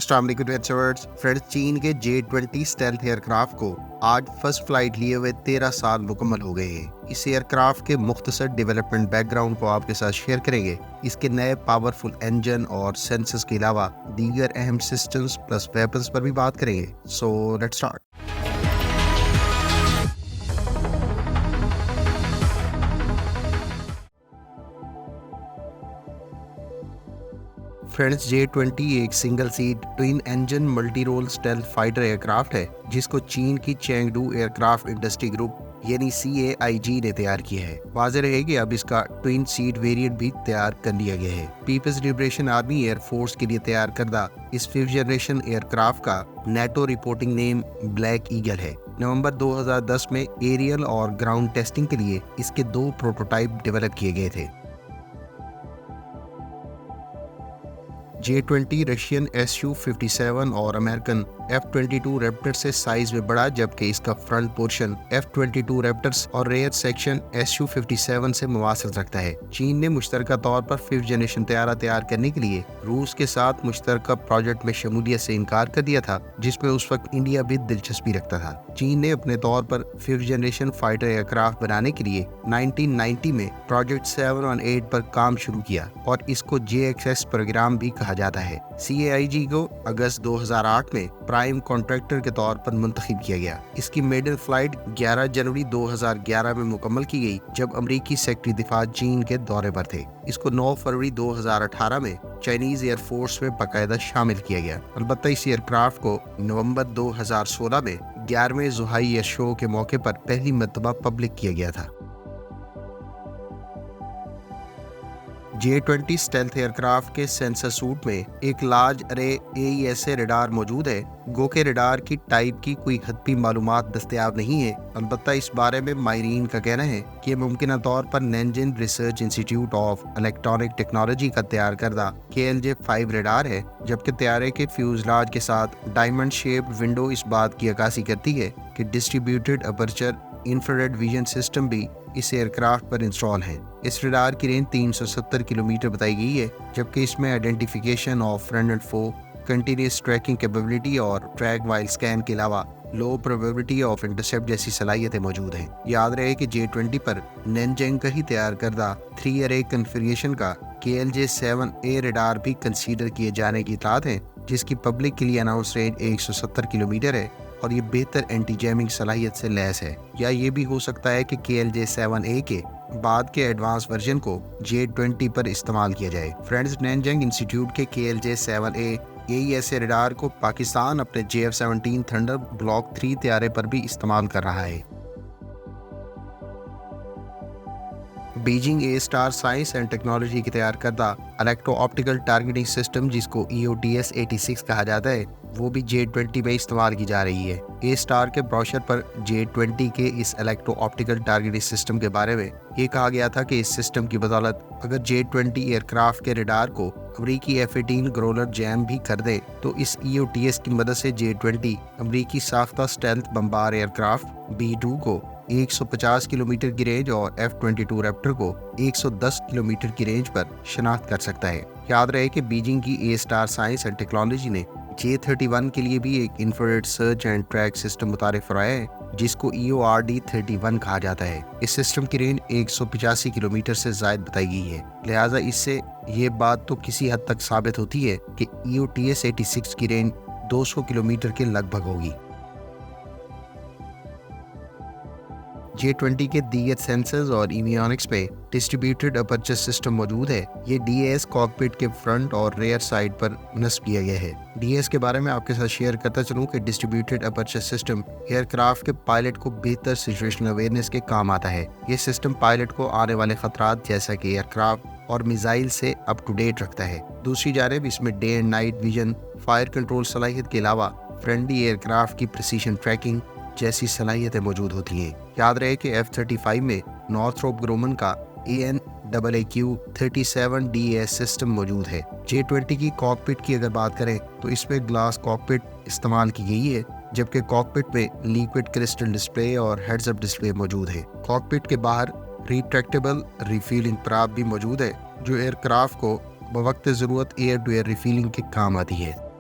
अस्सलाम वालेकुम viewers. Friends, चीन के J-20 स्टेल्थ एयरक्राफ्ट को आज फर्स्ट फ्लाइट लिए हुए 13 साल मुकम्मल हो गए हैं। इस एयरक्राफ्ट के मुख्तसर डेवलपमेंट बैकग्राउंड को आपके साथ शेयर करेंगे। इसके नए पावरफुल इंजन और सेंसर्स के अलावा दीगर अहम सिस्टम्स प्लस वेपन्स पर भी बात करेंगे। So let's start. Friends, J-20 एक single seat twin engine multi role stealth fighter aircraft है जिसको चीन की चेंगडू एयरक्राफ्ट इंडस्ट्री ग्रुप यानी CAIG ने तैयार किया है। वाज़ेह रहे कि अब इसका ट्विन सीट वेरिएंट भी तैयार कर लिया गया है। People's Liberation Army Air Force के लिए तैयार करदा इस 5th जनरेशन एयरक्राफ्ट का NATO reporting name Black Eagle है। नवंबर 2010 में एरियल और ग्राउंड टेस्टिंग के लिए इसके 2 प्रोटोटाइप डेवलप किए गए थे। J-20 रशियन Su-57 और अमेरिकन F-22 रैप्टर से साइज में बड़ा, जबकि इसका फ्रंट पोर्शन F-22 रैप्टर्स और रेयर सेक्शन Su-57 से मुवासिल रखता है। चीन ने मुश्तरका तौर पर 5th जनरेशन तैयारा तैयार करने के लिए रूस के साथ मुश्तरका प्रोजेक्ट में शमूलियत से इनकार कर दिया था, जिसमें उस वक्त इंडिया भी दिलचस्पी रखता था। चीन ने अपने तौर पर 5th जनरेशन फाइटर एयरक्राफ्ट बनाने के लिए 1990 में प्रोजेक्ट 7 और 8 पर काम शुरू किया और इसको JXS प्रोग्राम भी कहा जाता है। CAIG को अगस्त 2008 में प्राइम कॉन्ट्रैक्टर के तौर पर मुंतखब किया गया। इसकी मेडन फ्लाइट 11 जनवरी 2011 में मुकम्मल की गई, जब अमरीकी सेक्रेटरी दिफा चीन के दौरे पर थे। इसको 9 फरवरी 2018 में चाइनीज एयर फोर्स में बाकायदा शामिल किया गया। अलबत्ता इस एयरक्राफ्ट को नवंबर 2016 में 11वें जुहाई एयर शो के मौके पर पहली मर्तबा पब्लिक किया गया था। J-20 स्टेल्थ एयरक्राफ्ट के सेंसर सूट में एक लार्ज अरे AESA रडार मौजूद है। गो के रडार की टाइप की कोई हतमी मालूमात दस्तयाब नहीं है। अलबत्ता इस बारे में माहिरीन का कहना है कि ये मुमकिन तौर पर Nanjing research institute of electronic technology का तैयार करदा KLJ-5 रडार है, जबकि तैयारे के फ्यूजलाज के साथ डायमंड शेप्ड विंडो इस बात की अक्कासी करती है कि distributed aperture infrared vision system भी इस एयरक्राफ्ट पर इंस्टॉल है। इस रडार की रेंज 370 किलोमीटर बताई गई है, जबकि इसमें identification of friend and foe, continuous tracking capability और ट्रैक वाइल स्कैन के अलावा लो प्रोबेबिलिटी ऑफ इंटरसेप्ट जैसी सलाहियतें मौजूद हैं। याद रहे कि J-20 पर नैनजिंग का ही तैयार करदा 3 अरे कन्फिगरेशन का KLJ-7A रडार भी कंसीडर किए जाने की इत्तलात है, जिसकी पब्लिक के लिए अनाउंस रेंज 170 किलोमीटर है और ये बेहतर एंटी जैमिंग सलाहियत से लैस है। या ये भी हो सकता है कि KLJ-7A के बाद के एडवांस वर्जन को J-20 पर इस्तेमाल किया जाए। फ्रेंड्स, नैनजिंग इंस्टीट्यूट के KLJ-7A AESA रडार को पाकिस्तान अपने JF-17 थंडर ब्लॉक 3 तैयारे पर भी इस्तेमाल कर रहा है। बीजिंग A-स्टार साइंस एंड टेक्नोलॉजी की तैयार करदा इलेक्ट्रो ऑप्टिकल टारगेटिंग सिस्टम, जिसको EOTS-86 कहा जाता है, वो भी J-20 में इस्तेमाल की जा रही है। A-स्टार के ब्रोशर पर J-20 के इस इलेक्ट्रो ऑप्टिकल टारगेटिंग सिस्टम के बारे में ये कहा गया था कि इस सिस्टम की बदौलत अगर J-20 एयरक्राफ्ट के रडार को अमरीकी F-18 ग्रोलर जैम भी कर दे, तो इस EOTS की मदद से J-20 अमरीकी साख्ता स्टेल्थ बम्बार एयरक्राफ्ट B-2 को 150 किलोमीटर की रेंज और F-22 रैप्टर को 110 किलोमीटर की रेंज पर शनाख्त कर सकता है। याद रहे कि बीजिंग की A-स्टार साइंस एंड टेक्नोलॉजी ने J-31 के लिए भी एक infrared search and track system मुतारिफ कराया है, जिसको EORD-31 कहा जाता है। इस सिस्टम की रेंज 185 किलोमीटर से ज़ायद बताई गई है, लिहाजा इससे ये बात तो किसी हद तक साबित होती है कि EOTS-86 की रेंज 200 किलोमीटर के लगभग होगी। J-20 के दीगर सेंसर्स और एवियोनिक्स पे डिस्ट्रीब्यूटेड अपर्चर सिस्टम मौजूद है। ये DAS कॉकपिट के फ्रंट और रेयर साइड पर नस्ब किया गया है। DAS के बारे में आपके साथ शेयर करता चलूँ कि डिस्ट्रीब्यूटेड अपर्चर सिस्टम एयरक्राफ्ट के पायलट को बेहतर सिचुएशनल अवेयरनेस के काम आता है। ये सिस्टम पायलट को आने वाले खतरात जैसा कि एयरक्राफ्ट और मिसाइल से अप टू डेट रखता है। दूसरी जानिब इसमें day and night vision, fire control सलाहियत के अलावा फ्रेंडली एयरक्राफ्ट की प्रिसीशन ट्रैकिंग जैसी सलाहियतें मौजूद होती हैं। याद रहे कि F-35 में नॉर्थरोप ग्रोमन का AN/AQ-37DAS सिस्टम मौजूद है। J-20 की कॉकपिट की अगर बात करें तो इसमें ग्लास कॉकपिट इस्तेमाल की गई है, जबकि कॉकपिट में लिक्विड क्रिस्टल डिस्प्ले और हेड्स अप डिस्प्ले मौजूद है। कॉकपिट के बाहर रिट्रैक्टेबल रिफिलिंग प्राप भी मौजूद है, जो एयरक्राफ्ट को बवक्त ज़रूरत एयर टू एयर रिफिलिंग के काम आती है।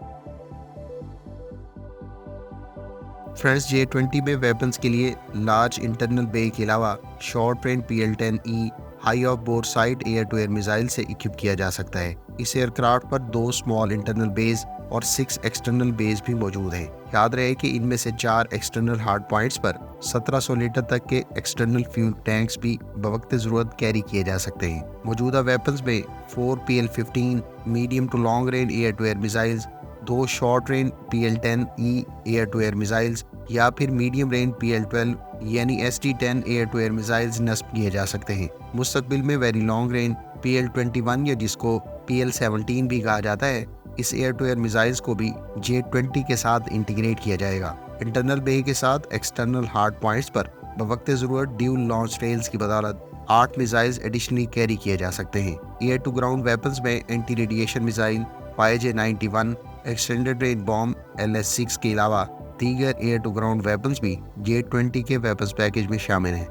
फ्रेंड्स, J-20 में वेपन्स के लिए लार्ज इंटरनल बे के अलावा short range PL-10E high off boresight air to air missile से इक्विप किया जा सकता है। इस एयरक्राफ्ट पर 2 स्मॉल इंटरनल बेस और 6 एक्सटर्नल बेस भी मौजूद हैं। याद रहे कि इनमें से 4 एक्सटर्नल हार्ड पॉइंट्स पर 1700 लीटर तक के एक्सटर्नल फ्यूल टैंक्स भी बवक्त ज़रूरत कैरी किए जा सकते हैं। मौजूदा वेपन्स में 4 PL-15 medium to long range air to air missiles, 2 short range PL-10E air to air missiles या फिर मीडियम रेंज PL-12 यानी ST-10 air to air missiles नस्ब किए जा सकते हैं। मुस्तकबिल में वेरी लॉन्ग रेंज PL-21 या जिसको PL-17 भी कहा जाता है, इस एयर टू एयर मिसाइल्स को भी J-20 के साथ इंटीग्रेट किया जाएगा। इंटरनल बे के साथ एक्सटर्नल हार्ड पॉइंट्स पर बवक्त ज़रूरत ड्यूल लॉन्च रेल्स की बदौलत 8 मिसाइल्स एडिशनली कैरी किए जा सकते हैं। एयर टू ग्राउंड वेपन्स में anti radiation missile YJ-91, extended range bomb LS-6 के अलावा दीगर एयर टू ग्राउंड वेपन्स भी J-20 के वेपन्स पैकेज में शामिल हैं।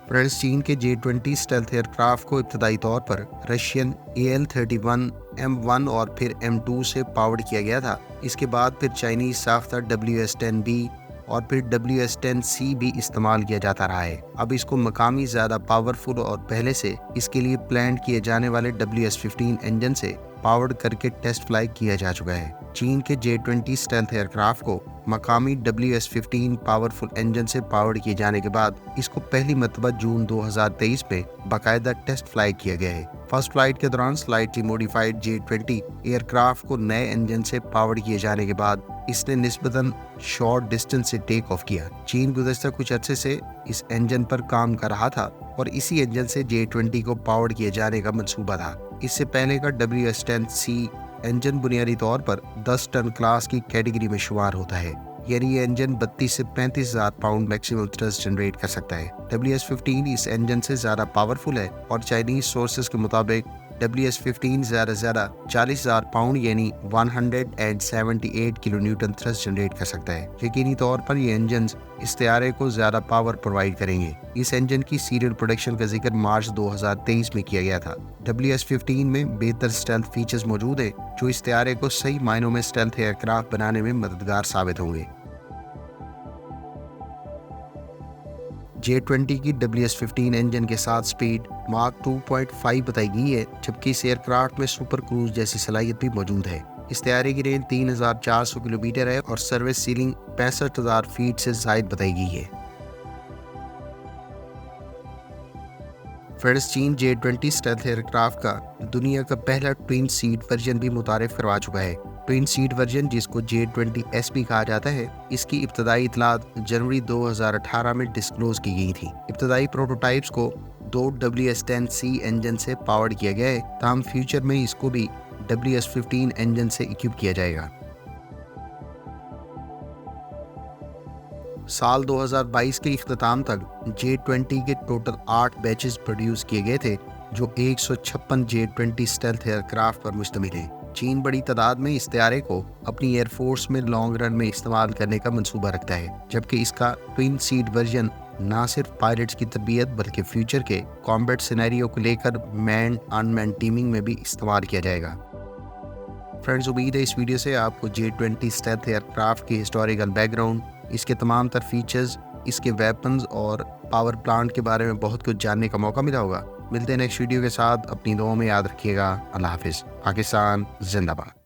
फ्रेंड्स, चीन के J-20 स्टेल्थ एयरक्राफ्ट को इब्तदाई तौर पर रशियन AL-31 M1 और फिर M2 से पावर्ड किया गया था। इसके बाद फिर चाइनीज साख्ता WS-10B और फिर WS-10C भी इस्तेमाल किया जाता रहा है। अब इसको मकामी ज़्यादा पावरफुल और पहले से इसके लिए प्लान किए जाने वाले WS-15 इंजन से पावर्ड करके टेस्ट फ्लाई किया जा चुका है। चीन के J-20 स्टेल्थ एयरक्राफ्ट को मकामी WS-15 पावरफुल इंजन से पावर्ड किए जाने के बाद इसको पहली मरतबा जून 2023 में बाकायदा टेस्ट फ्लाई किया गया है। फर्स्ट फ्लाइट के दौरान स्लाइटली मॉडिफाइड J-20 एयरक्राफ्ट को नए इंजन से पावर्ड किए जाने के बाद इसने निस्बतन शॉर्ट डिस्टेंस से टेक ऑफ किया। चीन गुज़श्ता कुछ अरसे से इस इंजन पर काम कर रहा था और इसी इंजन से J-20 को पावर्ड किए जाने का मंसूबा था। इससे पहले का WS-10C इंजन बुनियादी तौर पर 10 टन क्लास की कैटेगरी में शुमार होता है, यानी ये इंजन 32 से 35,000 पाउंड मैक्सिमम थ्रस्ट जनरेट कर सकता है। WS-15 इस इंजन से ज़्यादा पावरफुल है और चाइनीज सोर्सेज के मुताबिक WS-15 ज़्यादा 40,000 पाउंड यानी 178 किलो न्यूटन थ्रस्ट जनरेट कर सकता है। यकीनी तौर पर ये इंजन इस तैयारे को ज़्यादा पावर प्रोवाइड करेंगे। इस इंजन की सीरियल प्रोडक्शन का जिक्र मार्च 2023 में किया गया था। WS-15 में बेहतर स्टेल्थ फीचर्स मौजूद है जो इस तैयारे को सही मायनों में स्टेल्थ एयरक्राफ्ट बनाने में मददगार साबित होंगे। J-20 की WS-15 इंजन के साथ स्पीड मार्क 2.5 बताई गई है, जबकि इस एयरक्राफ्ट में सुपर क्रूज जैसी सलाहियत भी मौजूद है। इस तैयारी की रेंज 3,400 किलोमीटर है और सर्विस सीलिंग 65,000 फीट से जायद बताई गई है। फ्रेंड्स, चीन J-20 स्टेल्थ एयरक्राफ्ट का दुनिया का पहला ट्विन सीट वर्जन भी मुतारिफ करवा चुका है। ट्विन सीट वर्जन, जिसको J-20S भी कहा जाता है, इसकी इब्तदाई इतलात जनवरी 2018 में डिस्क्लोज की गई थी। इब्तदाई प्रोटोटाइप्स को 2 WS-10C इंजन से पावर्ड किया गया है, ताहम फ्यूचर में इसको भी WS-15 इंजन से इक्विप किया जाएगा। साल 2022 के इख्तिताम तक J-20 के टोटल 8 बैचेस प्रोड्यूस किए गए थे, जो 156 J-20 स्टेल्थ एयरक्राफ्ट पर मुश्तमिल है। चीन बड़ी तादाद में इस तैयारे को अपनी एयरफोर्स में लॉन्ग रन में इस्तेमाल करने का मंसूबा रखता है, जबकि इसका ट्विन सीट वर्जन न सिर्फ पायलट्स की तरबियत बल्कि फ्यूचर के कॉम्बैट सिनेरियो को लेकर मैन अनमैन टीमिंग में भी इस्तेमाल किया जाएगा। फ्रेंड्स, उम्मीद है इस वीडियो से आपको J-20 स्टेल्थ एयरक्राफ्ट की हिस्टोरिकल बैकग्राउंड, इसके तमाम तर फीचर्स, इसके वेपन्स और पावर प्लांट के बारे में बहुत कुछ जानने का मौका मिला होगा। मिलते हैं नेक्स्ट वीडियो के साथ। अपनी दुआओं में याद रखिएगा। अल्लाह हाफिज़। पाकिस्तान जिंदाबाद।